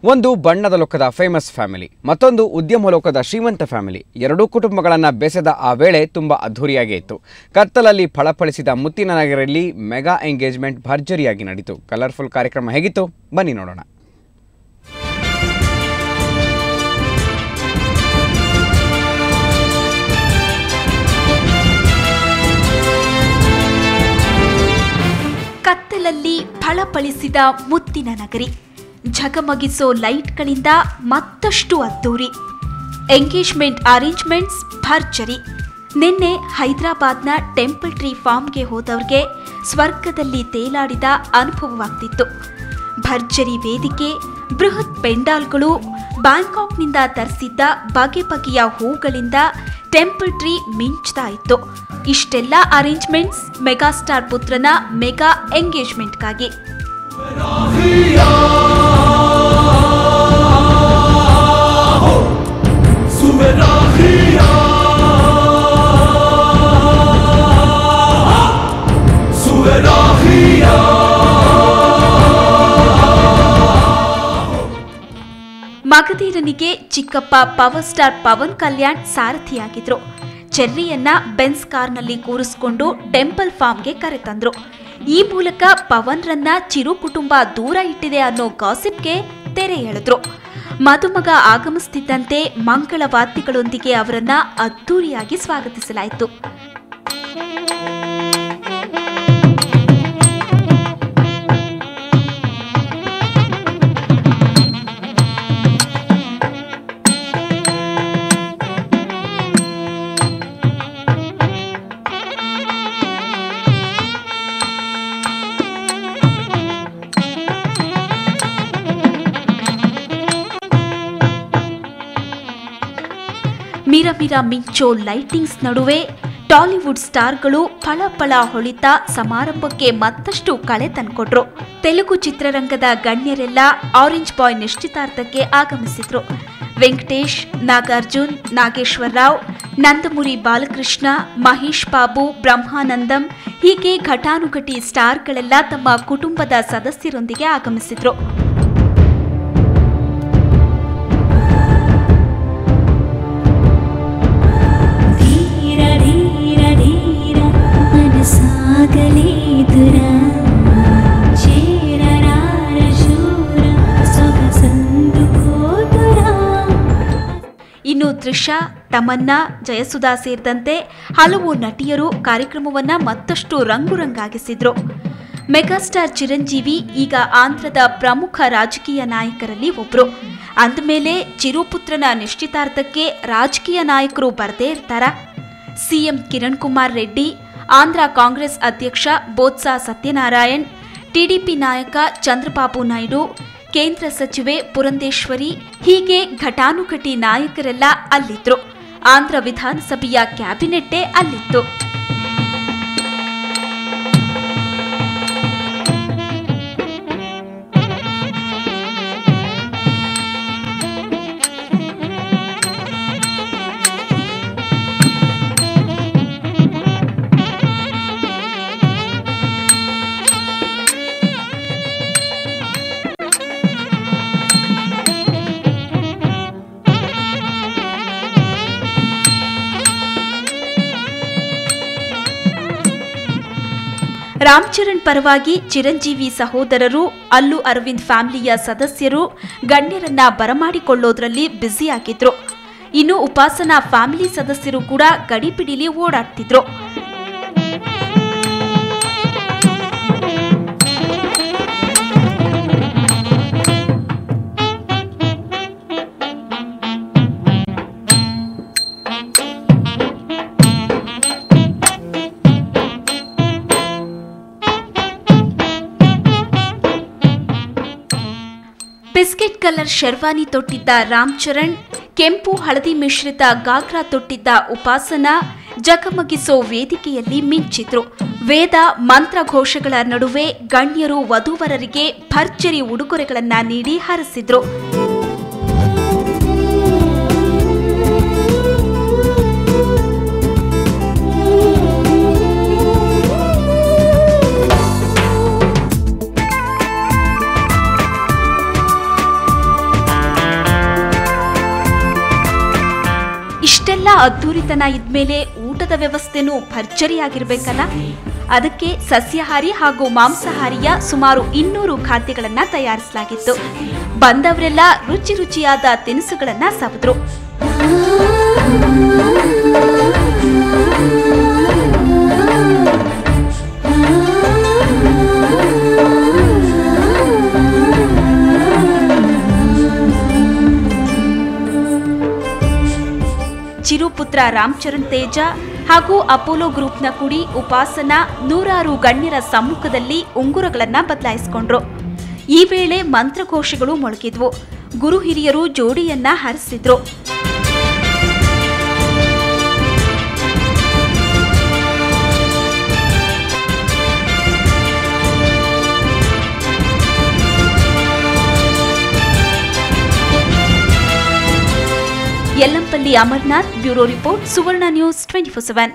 ಒಂದು ಬಣ್ಣದ ಲೋಕದ ಫೇಮಸ್ ಫ್ಯಾಮಿಲಿ, ಮತ್ತೊಂದು ಉದ್ಯಮ ಲೋಕದ ಶ್ರೀಮಂತ ಫ್ಯಾಮಿಲಿ. ಎರಡೂ ಕುಟುಂಬಗಳನ್ನು ಬೆಸೆದ ಆ ವೇಳೆ ತುಂಬ ಅದ್ಧೂರಿಯಾಗಿ ಇತ್ತು. ಕತ್ತಲಲ್ಲಿ ಫಳಫಳಿಸಿದ ಮುತ್ತಿನ ನಗರಲ್ಲಿ ಮೆಗಾ ಎಂಗೇಜ್ಮೆಂಟ್ ಭರ್ಜರಿಯಾಗಿ ನಡೆಯಿತು. ಕಲರ್ಫುಲ್ ಕಾರ್ಯಕ್ರಮ ಹೇಗಿತ್ತು ಬನ್ನಿ ನೋಡೋಣ. ಕತ್ತಲಲ್ಲಿ ಫಳಫಳಿಸಿದ ಮುತ್ತಿನ ನಗರಿ, ಝಗಮಗಿಸೋ ಲೈಟ್ಗಳಿಂದ ಮತ್ತಷ್ಟು ಅದ್ದೂರಿ. ಎಂಗೇಜ್ಮೆಂಟ್ ಅರೇಂಜ್ಮೆಂಟ್ಸ್ ಭರ್ಜರಿ. ನಿನ್ನೆ ಹೈದರಾಬಾದ್ನ ಟೆಂಪಲ್ ಟ್ರೀ ಫಾರ್ಮ್ಗೆ ಹೋದವ್ರಿಗೆ ಸ್ವರ್ಗದಲ್ಲಿ ತೇಲಾಡಿದ ಅನುಭವವಾಗ್ತಿತ್ತು. ಭರ್ಜರಿ ವೇದಿಕೆ, ಬೃಹತ್ ಪೆಂಡಾಲ್ಗಳು, ಬ್ಯಾಂಕಾಕ್ನಿಂದ ತರಿಸಿದ್ದ ಬಗೆ ಬಗೆಯ ಹೂಗಳಿಂದ ಟೆಂಪಲ್ ಟ್ರೀ ಮಿಂಚ್ತಾ ಇತ್ತು. ಇಷ್ಟೆಲ್ಲ ಅರೇಂಜ್ಮೆಂಟ್ಸ್ ಮೆಗಾಸ್ಟಾರ್ ಪುತ್ರನ ಮೆಗಾ ಎಂಗೇಜ್ಮೆಂಟ್ಗಾಗಿ. ಮಗಧೀರನಿಗೆ ಚಿಕ್ಕಪ್ಪ ಪವರ್ ಸ್ಟಾರ್ ಪವನ್ ಕಲ್ಯಾಣ್ ಸಾರಥಿಯಾಗಿದ್ರು. ಚೆರ್ರಿಯನ್ನ ಬೆನ್ಸ್ ಕಾರ್ನಲ್ಲಿ ಕೂರಿಸಿಕೊಂಡು ಟೆಂಪಲ್ ಫಾರ್ಮ್ಗೆ ಕರೆತಂದ್ರು. ಈ ಮೂಲಕ ಪವನ್ರನ್ನ ಚಿರು ಕುಟುಂಬ ದೂರ ಇಟ್ಟಿದೆ ಅನ್ನೋ ಗಾಸಿಪ್ಗೆ ತೆರೆ ಎಳೆದ್ರು. ಮದುಮಗ ಆಗಮಿಸುತ್ತಿದ್ದಂತೆ ಮಂಗಳವಾದ್ಯಗಳೊಂದಿಗೆ ಅವರನ್ನ ಅದ್ದೂರಿಯಾಗಿ ಸ್ವಾಗತಿಸಲಾಯಿತು. ಮಿರಮಿರ ಮಿಂಚೋ ಲೈಟಿಂಗ್ಸ್ ನಡುವೆ ಟಾಲಿವುಡ್ ಸ್ಟಾರ್ಗಳು ಫಳಫಳ ಹೊಳಿತ ಸಮಾರಂಭಕ್ಕೆ ಮತ್ತಷ್ಟು ಕಳೆ ತಂದ್ಕೊಟ್ರು. ತೆಲುಗು ಚಿತ್ರರಂಗದ ಗಣ್ಯರೆಲ್ಲ ಆರೆಂಜ್ ಬಾಯ್ ನಿಶ್ಚಿತಾರ್ಥಕ್ಕೆ ಆಗಮಿಸಿದ್ರು. ವೆಂಕಟೇಶ್, ನಾಗಾರ್ಜುನ್, ನಾಗೇಶ್ವರ ರಾವ್, ನಂದಮುರಿ ಬಾಲಕೃಷ್ಣ, ಮಹೇಶ್ ಬಾಬು, ಬ್ರಹ್ಮಾನಂದಂ ಹೀಗೆ ಘಟಾನುಘಟಿ ಸ್ಟಾರ್ಗಳೆಲ್ಲ ತಮ್ಮ ಕುಟುಂಬದ ಸದಸ್ಯರೊಂದಿಗೆ ಆಗಮಿಸಿದ್ರು. ಇನ್ನು ತ್ರಿಷಾ, ತಮನ್ನಾ, ಜಯಸುಧಾ ಸೇರಿದಂತೆ ಹಲವು ನಟಿಯರು ಕಾರ್ಯಕ್ರಮವನ್ನ ಮತ್ತಷ್ಟು ರಂಗುರಂಗಾಗಿಸಿದ್ರು. ಮೆಗಾಸ್ಟಾರ್ ಚಿರಂಜೀವಿ ಈಗ ಆಂಧ್ರದ ಪ್ರಮುಖ ರಾಜಕೀಯ ನಾಯಕರಲ್ಲಿ ಒಬ್ರು. ಅಂದಮೇಲೆ ಚಿರುಪುತ್ರನ ನಿಶ್ಚಿತಾರ್ಥಕ್ಕೆ ರಾಜಕೀಯ ನಾಯಕರು ಬರದೇ ಇರ್ತಾರಾ? ಸಿಎಂ ಕಿರಣ್ ಕುಮಾರ್ ರೆಡ್ಡಿ, ಆಂಧ್ರ ಕಾಂಗ್ರೆಸ್ ಅಧ್ಯಕ್ಷ ಬೋತ್ಸ ಸತ್ಯನಾರಾಯಣ್, ಟಿಡಿಪಿ ನಾಯಕ ಚಂದ್ರಬಾಬು ನಾಯ್ಡು, ಕೇಂದ್ರ ಸಚಿವೆ ಪುರಂದೇಶ್ವರಿ ಹೀಗೆ ಘಟಾನುಘಟಿ ನಾಯಕರೆಲ್ಲ ಅಲ್ಲಿದ್ರು. ಆಂಧ್ರ ವಿಧಾನಸಭೆಯ ಕ್ಯಾಬಿನೆಟ್ಟೇ ಅಲ್ಲಿತ್ತು. ರಾಮ್ ಚರಣ್ ಪರವಾಗಿ ಚಿರಂಜೀವಿ ಸಹೋದರರು, ಅಲ್ಲು ಅರವಿಂದ್ ಫ್ಯಾಮಿಲಿಯ ಸದಸ್ಯರು ಗಣ್ಯರನ್ನ ಬರಮಾಡಿಕೊಳ್ಳೋದ್ರಲ್ಲಿ ಬ್ಯುಸಿಯಾಗಿದ್ರು. ಇನ್ನು ಉಪಾಸನಾ ಫ್ಯಾಮಿಲಿ ಸದಸ್ಯರು ಕೂಡ ಗಡಿಪಿಡಿಲಿ ಓಡಾಡ್ತಿದ್ರು. ಬಿಸ್ಕೆಟ್ ಕಲರ್ ಶೆರ್ವಾನಿ ತೊಟ್ಟಿದ್ದ ರಾಮ್ ಚರಣ್, ಕೆಂಪು ಹಳದಿ ಮಿಶ್ರಿತ ಗಾಗ್ರಾ ತೊಟ್ಟಿದ್ದ ಉಪಾಸನಾ ಜಗಮಗಿಸೋ ವೇದಿಕೆಯಲ್ಲಿ ಮಿಂಚಿದ್ರು. ವೇದ ಮಂತ್ರಘೋಷಗಳ ನಡುವೆ ಗಣ್ಯರು ವಧೂವರರಿಗೆ ಭರ್ಜರಿ ಉಡುಗೊರೆಗಳನ್ನ ನೀಡಿ ಹರಸಿದ್ರು. ಅದ್ಧೂರಿತನ ಇದ್ಮೇಲೆ ಊಟದ ವ್ಯವಸ್ಥೆನೂ ಭರ್ಜರಿಯಾಗಿರ್ಬೇಕಲ್ಲ. ಅದಕ್ಕೆ ಸಸ್ಯಾಹಾರಿ ಹಾಗೂ ಮಾಂಸಾಹಾರಿಯ ಸುಮಾರು 200 ಖಾದ್ಯಗಳನ್ನ ತಯಾರಿಸಲಾಗಿತ್ತು. ಬಂದವರೆಲ್ಲ ರುಚಿ ರುಚಿಯಾದ ತಿನಿಸುಗಳನ್ನ ಸವಿದ್ರು. ಚಿರುಪುತ್ರ ರಾಮಚರಣ್ ತೇಜ ಹಾಗೂ ಅಪೋಲೋ ಗ್ರೂಪ್ನ ಕುಡಿ ಉಪಾಸನಾ 100 ಗಣ್ಯರ ಸಮ್ಮುಖದಲ್ಲಿ ಉಂಗುರಗಳನ್ನ ಬದಲಾಯಿಸಿಕೊಂಡ್ರು. ಈ ವೇಳೆ ಮಂತ್ರಘೋಷಗಳು ಮೊಳಗಿದ್ವು. ಗುರು ಹಿರಿಯರು ಜೋಡಿಯನ್ನ ಹರಿಸಿದ್ರು. ಯಲ್ಲಂಪಲ್ಲಿ ಅಮರ್ನಾಥ್, ಬ್ಯೂರೋ ರಿಪೋರ್ಟ್, ಸುವರ್ಣ ನ್ಯೂಸ್ 24/7.